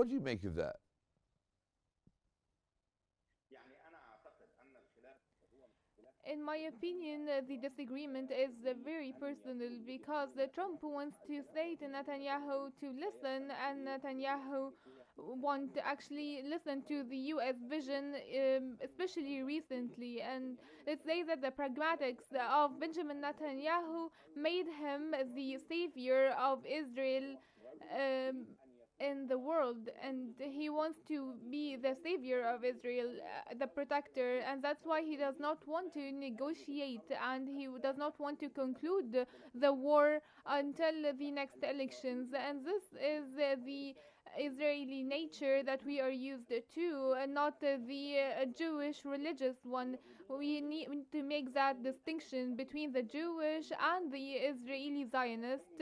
What do you make of that? In my opinion, the disagreement is very personal because Trump wants to say to Netanyahu to listen, and Netanyahu want to actually listen to the U.S. vision, especially recently. And let's say that the pragmatics of Benjamin Netanyahu made him the savior of Israel. Um, in the world, and he wants to be the savior of Israel, the protector, and that's why he does not want to negotiate, and he does not want to conclude the war until the next elections. And this is the Israeli nature that we are used to, and not the Jewish religious one. We need to make that distinction between the Jewish and the Israeli Zionist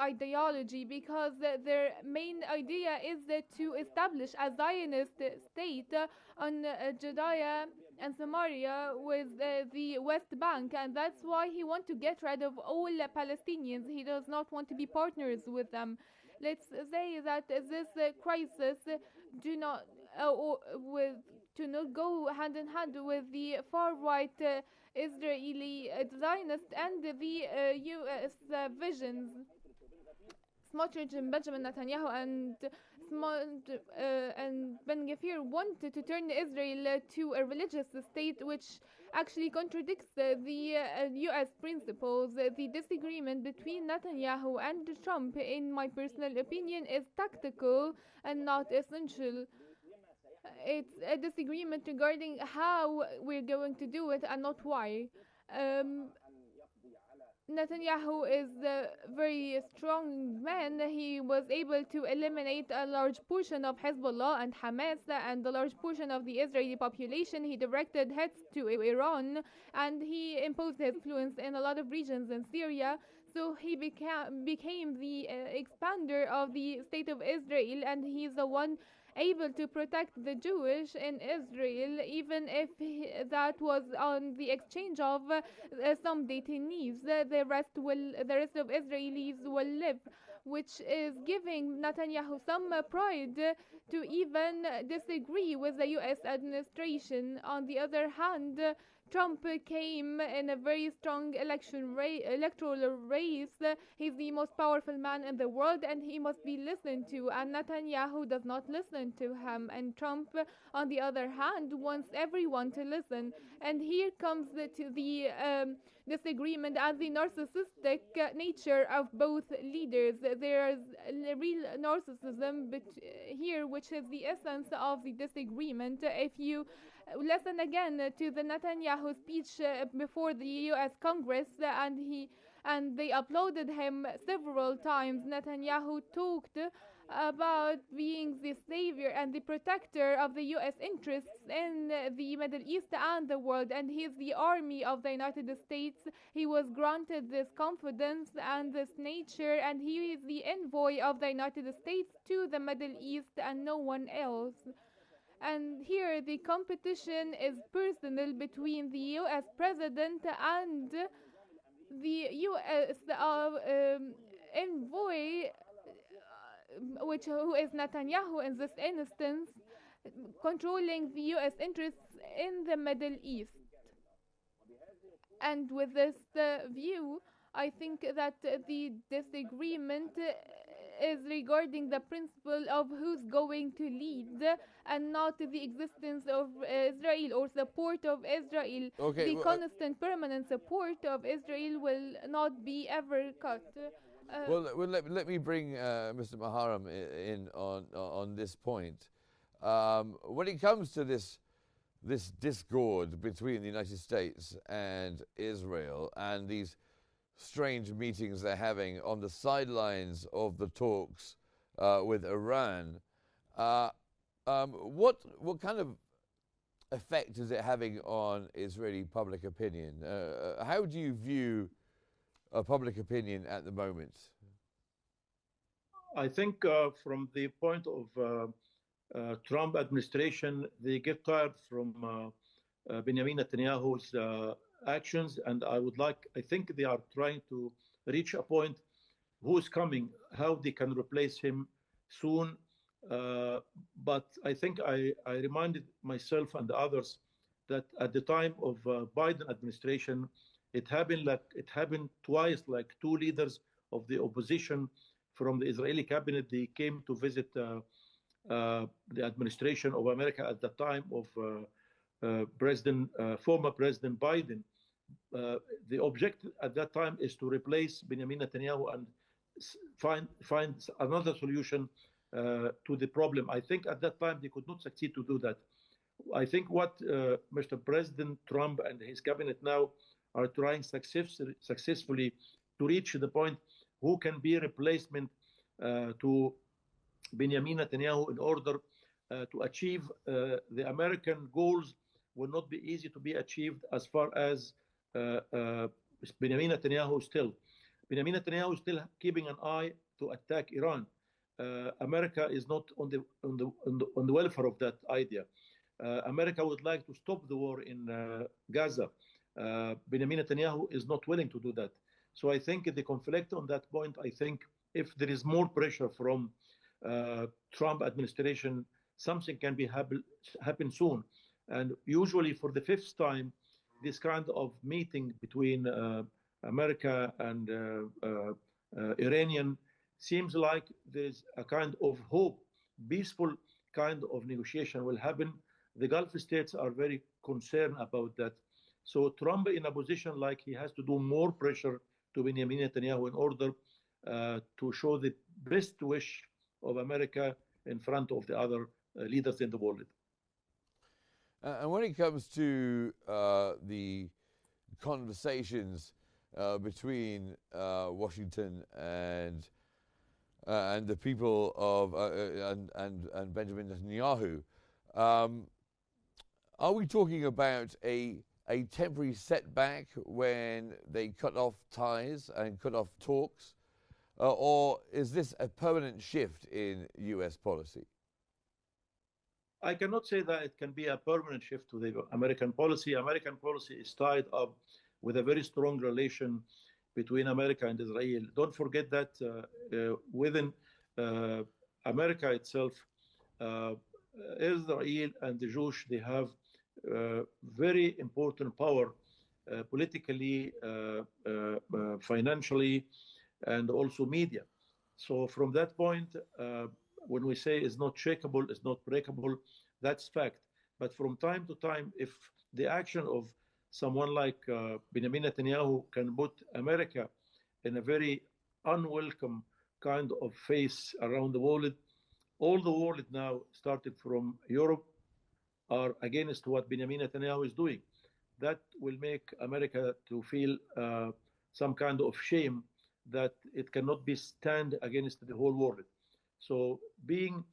ideology, because their main idea is to establish a Zionist state on Judea and Samaria with the West Bank, and that's why he wants to get rid of all Palestinians. He does not want to be partners with them. Let's say that this crisis do not with to not go hand in hand with the far right Israeli Zionist and the U.S. Visions. Smotrich and Benjamin Netanyahu and Ben Gvir wanted to turn Israel to a religious state, which actually contradicts the U.S. principles. The disagreement between Netanyahu and Trump, in my personal opinion, is tactical and not essential. It's a disagreement regarding how we're going to do it and not why. Um, Netanyahu is a very strong man. He was able to eliminate a large portion of Hezbollah and Hamas and a large portion of the Israeli population. He directed hits to Iran, and he imposed his influence in a lot of regions in Syria. So he became the expander of the state of Israel, and he's the one able to protect the Jewish in Israel, even if that was on the exchange of some detainees. The rest of Israelis will live, which is giving Netanyahu some pride to even disagree with the U.S. administration. On the other hand, Trump came in a very strong electoral race. He's the most powerful man in the world, and he must be listened to. And Netanyahu does not listen to him. And Trump, on the other hand, wants everyone to listen. And here comes the disagreement and the narcissistic nature of both leaders. There's real narcissism here, which is the essence of the disagreement. If you listen again to the Netanyahu speech before the U.S. Congress, and they uploaded him several times. Netanyahu talked about being the savior and the protector of the U.S. interests in the Middle East and the world, and he is the army of the United States. He was granted this confidence and this nature, and he is the envoy of the United States to the Middle East and no one else. And here the competition is personal between the U.S. president and the U.S. Envoy, who is Netanyahu in this instance, controlling the U.S. interests in the Middle East. And with this view, I think that the disagreement is regarding the principle of who's going to lead, and not the existence of Israel or support of Israel. Okay, The constant permanent support of Israel will not be ever cut. Let me bring Mr. Maharem in on this point. When it comes to this discord between the United States and Israel, and these strange meetings they're having on the sidelines of the talks with Iran, what kind of effect is it having on Israeli public opinion? How do you view public opinion at the moment? I think from the point of Trump administration, they get tired from Benjamin Netanyahu's actions, and I think they are trying to reach a point who is coming, how they can replace him soon, But I think I reminded myself and others that at the time of Biden administration, it happened twice. Like two leaders of the opposition from the Israeli cabinet, they came to visit the administration of America at the time of former President Biden. The objective at that time is to replace Benjamin Netanyahu and find another solution to the problem. I think at that time they could not succeed to do that. I think what Mr. President Trump and his cabinet now are trying successfully to reach the point who can be a replacement to Benjamin Netanyahu in order to achieve the American goals will not be easy to be achieved as far as Benjamin Netanyahu still. Benjamin Netanyahu is still keeping an eye to attack Iran. America is not on the welfare of that idea. America would like to stop the war in Gaza. Benjamin Netanyahu is not willing to do that. So I think the conflict on that point, I think if there is more pressure from Trump administration, something can be happen soon. And usually for the fifth time, this kind of meeting between America and Iranian seems like there's a kind of hope, peaceful kind of negotiation will happen. The Gulf states are very concerned about that. So Trump in a position like he has to do more pressure to Benjamin Netanyahu in order to show the best wish of America in front of the other leaders in the world. And when it comes to the conversations between Washington and the people of and Benjamin Netanyahu, are we talking about a temporary setback when they cut off ties and cut off talks, or is this a permanent shift in U.S. policy? I cannot say that it can be a permanent shift to the American policy. American policy is tied up with a very strong relation between America and Israel. Don't forget that within America itself, Israel and the Jewish, they have very important power politically, financially, and also media. So from that point, when we say it's not shakable, it's not breakable, that's fact. But from time to time, if the action of someone like Benjamin Netanyahu can put America in a very unwelcome kind of face around the world, all the world now, starting from Europe, are against what Benjamin Netanyahu is doing. That will make America to feel some kind of shame that it cannot be stand against the whole world. So being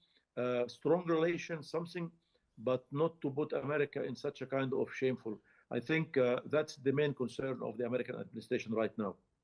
strong relations, something, but not to put America in such a kind of shameful. I think that's the main concern of the American administration right now.